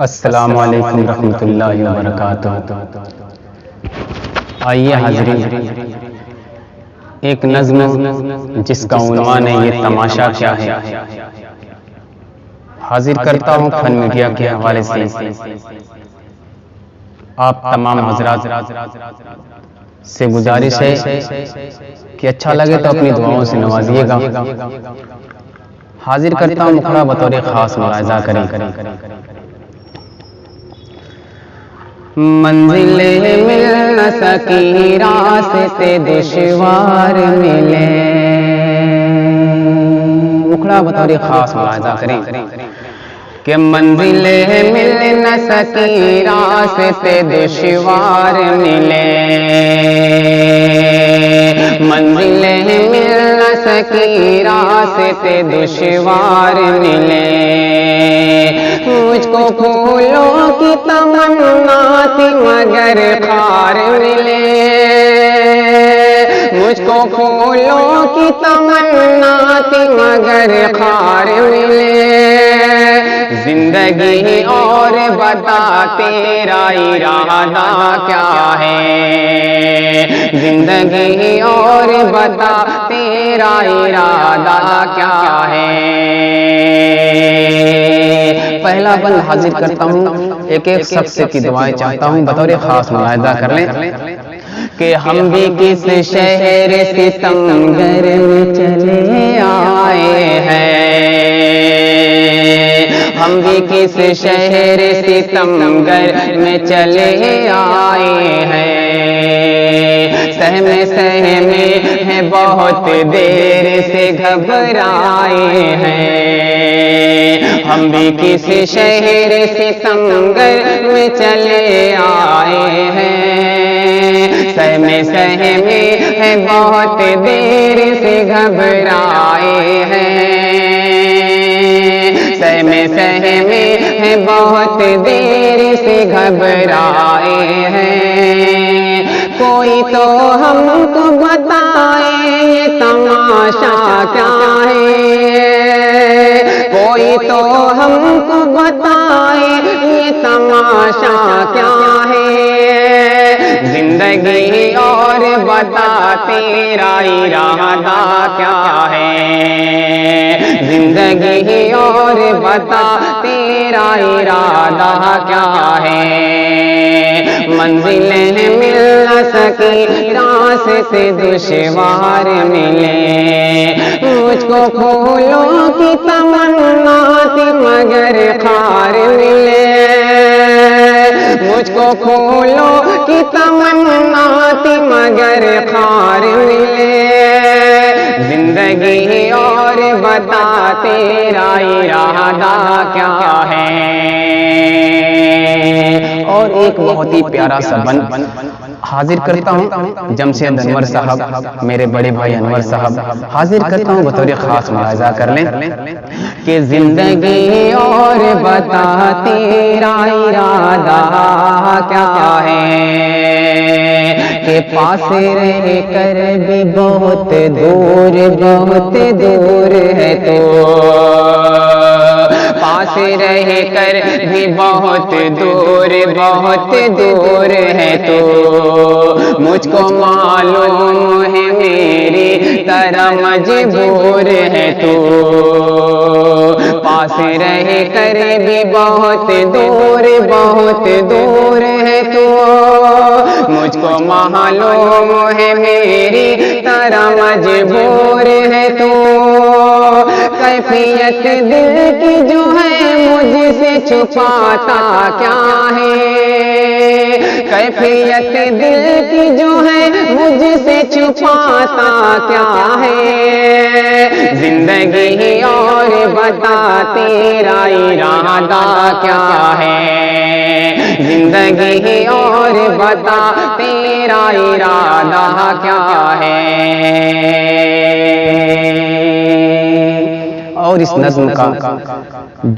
السلام علیکم ورحمۃ اللہ وبرکاتہ۔ آئیے حاضرین، ایک نظم جس کا عنوان ہے یہ تماشا کیا ہے، حاضر کرتا ہوں فن میڈیا کے حوالے سے۔ آپ تمام حضرات سے گزارش ہے کہ اچھا لگے تو اپنی دعاؤں سے نوازیے گا۔ حاضر کرتا ہوں مکھڑا بطور خاص ملاحظہ کریں۔ منزلیں مل نہ سکی راستے دشوار ملے، مکھڑا بطور خاص ملاحظہ کریں کہ منزلیں مل نہ سکی راستے دشوار ملے، منزلیں مل نہ سکی راستے دشوار ملے، مجھ کو پھولوں کی تمنا تھی مگر خار ملے، مجھ کو پھولوں کی تمنا تھی مگر خار ملے، زندگی اور بتا تیرا ارادہ کیا ہے، زندگی اور بتا تیرا ارادہ کیا ہے۔ پہلا بند حاضر کرتا ہوں، ایک ایک شخص کی دعائیں چاہتا ہوں، بطور خاص ملاحظہ کر لیں کہ ہم بھی کس شہر ستمگر میں چلے آئے ہیں، ہم بھی کس شہر ستمگر میں چلے آئے ہیں، سہمے سہمے ہیں بہت دیر سے گھبرائے ہیں، ہم بھی کس شہر ستمگر میں چلے آئے ہیں، سہمے سہمے ہیں بہت دیر سے گھبرائے ہیں، سہمے سہمے ہیں بہت دیر سے گھبرائے ہیں، کوئی تو ہم کو بتائے یہ تماشا کیا ہے، کوئی تو ہم کو بتائے یہ تماشا کیا ہے، زندگی اور بتا تیرا ارادہ کیا ہے، زندگی اور بتا تیرا ارادہ کیا ہے، منزلیں مل نہ سکی راستے دشوار ملے، مجھ کو پھولوں کی تمنا تھی مگر خار ملے، مجھ کو پھولوں کی تمنا تھی مگر خار ملے، زندگی اور بتا تیرا ارادہ کیا ہے۔ اور ایک بہت ہی پیارا سا بند حاضر کرتا ہوں، جمشید انور صاحب، میرے بڑے بھائی انور صاحب، حاضر کرتا ہوں، بطور خاص ملاحظہ کر لیں کہ زندگی اور بتا تیرا ارادہ کیا ہے، کہ پاس رہ کر بھی بہت دور ہے تو، پاس رہ کر بھی بہت دور ہے تو، مجھ کو معلوم ہے میری طرح مجبور ہے تو، پاس رہ کر بھی بہت دور ہے تو، مجھ کو معلوم ہے میری طرح مجبور ہے تو، کیفیت دل کی جو ہے مجھ سے چھپاتا کیا ہے، کیفیت دل کی جو ہے مجھ سے چھپاتا کیا ہے، زندگی اور بتا تیرا ارادہ کیا ہے، زندگی اور بتا تیرا ارادہ کیا ہے۔ اور اس نظم کا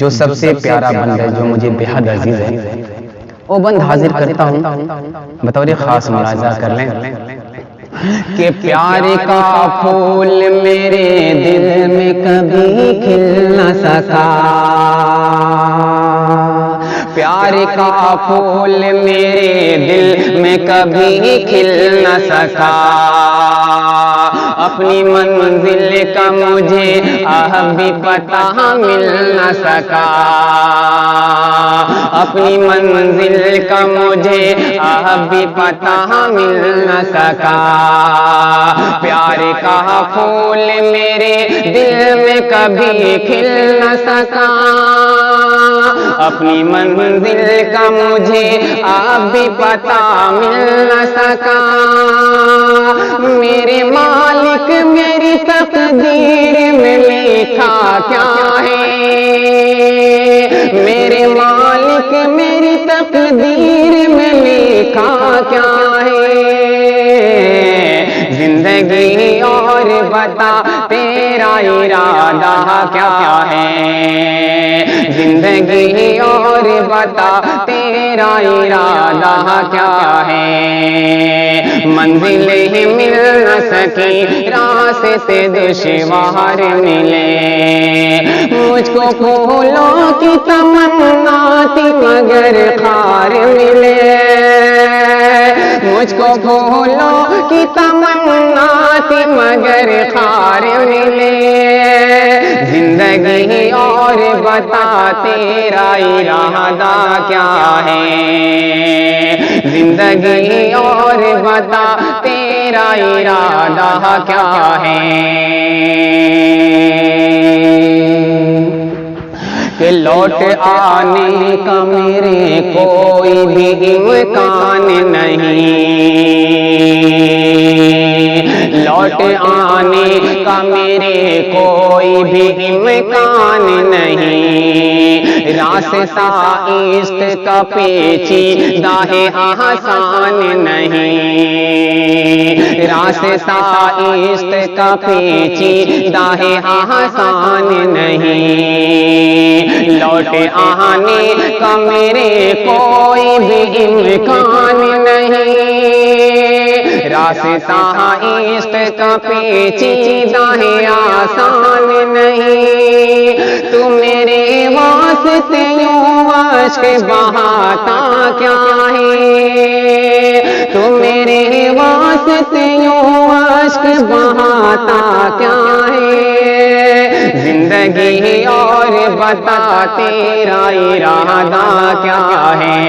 جو سب سے پیارا بند ہے، جو مجھے بے حد عزیز ہے، وہ بند حاضر کرتا ہوں، بطور خاص ملاحظہ کر لیں کہ پیار کا پھول میرے دل میں کبھی کھل نہ سکا، پیار کا پھول میرے دل میں کبھی کھل نہ سکا، اپنی منزل کا مجھے اب بھی پتہ مل نہ سکا، اپنی منزل کا مجھے اب بھی پتہ مل نہ سکا، پیار کا پھول میرے دل میں کبھی کھل نہ سکا، اپنی منزل کا مجھے اب بھی پتہ مل نہ سکا، میرے مالک میری تقدیر میں لکھا کیا ہے، میرے مالک میری تقدیر میں لکھا کیا ہے، زندگی اور بتا تیرا ارادہ کیا ہے، زندگی اور بتا تیرا ارادہ کیا ہے، منزلیں مل نہ سکی راستے دشوار ملے، مجھ کو پھولوں کی تمنا تھی مگر خار ملے، مجھ کو پھولوں کی تمنا تھی مگر خار ملے، زندگی اور بتا تیرا ارادہ کیا ہے، زندگی اور بتا تیرا ارادہ کیا ہے، کہ لوٹ آنے کا میرے کوئی بھی امکان نہیں، لوٹ آنے کا میرے کوئی بھی امکان نہیں، راستہ عشق کا پیچیدہ ہے آسان نہیں، راستہ عشق کا پیچیدہ ہے آسان نہیں، لوٹ آنے کا میرے کوئی بھی امکان نہیں، راستہ عشق کا پیچیدہ ہے آسان نہیں، تو میرے واسطے یوں اشک بہاتا کیا ہے، تو میرے واسطے یوں اشک بہاتا کیا ہے، زندگی اور بتا تیرا ارادہ کیا ہے،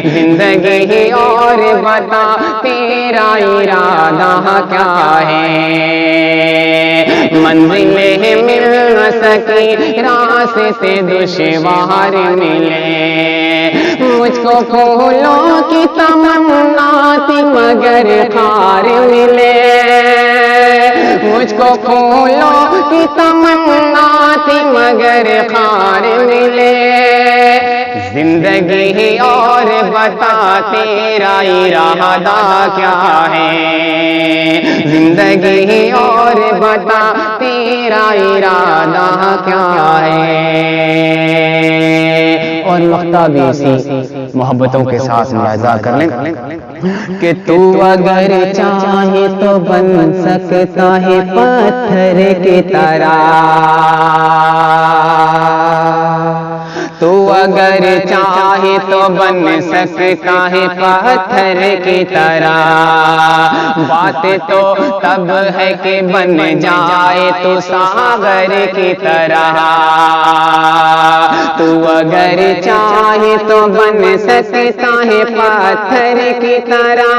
زندگی اور بتا تیرا ارادہ کیا ہے، منزلیں مل نہ سکی راستے دشوار ملے، مجھ کو پھولوں کی تمنا تھی مگر خار ملے، مجھ کو پھولوں کی تمنا تھی مگر خار ملے، زندگی اور بتا تیرا ارادہ کیا ہے، زندگی اور بتا تیرا ارادہ کیا ہے، اور مقطع بھی اسی محبتوں کے ساتھ ملاحظہ کر لیں کہ تو اگر چاہے تو بن سکتا ہے پتھر کی طرح، تو اگر چاہے تو بن سکتا ہے پتھر کی طرح، بات تو تب ہے کہ بن جائے تو ساغر کی طرح، تو اگر چاہے تو بن سکتا ہے پتھر کی طرح،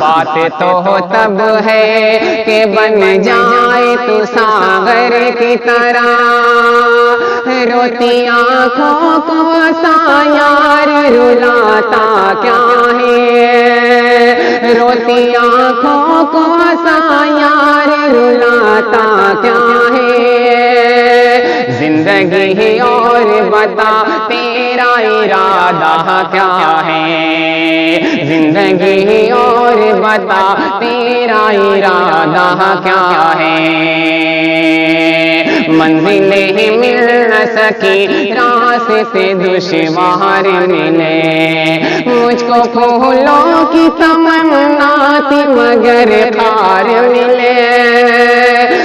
بات تو تب ہے کہ بن جائے تو ساغر کی طرح، روتی آنکھوں کو سایار رلاتا کیا ہے، روتی آنکھوں کو سایار رلاتا کیا ہے، زندگی اور بتا تیرا ارادہ کیا ہے، زندگی اور بتا تیرا ارادہ کیا ہے، منزلیں مل نہ سکی راستے دشوار ملے، مجھ کو پھولوں کی تمنا تھی مگر خار ملے،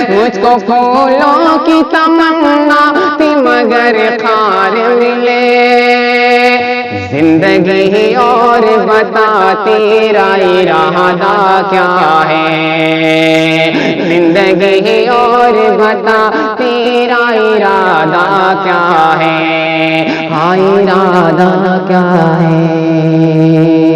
مجھ کو پھولوں کی تمنا تھی مگر خار ملے، تیرا ارادہ کیا ہے، زندگی اور بتا تیرا ارادہ کیا ہے، ہاں ارادہ کیا ہے۔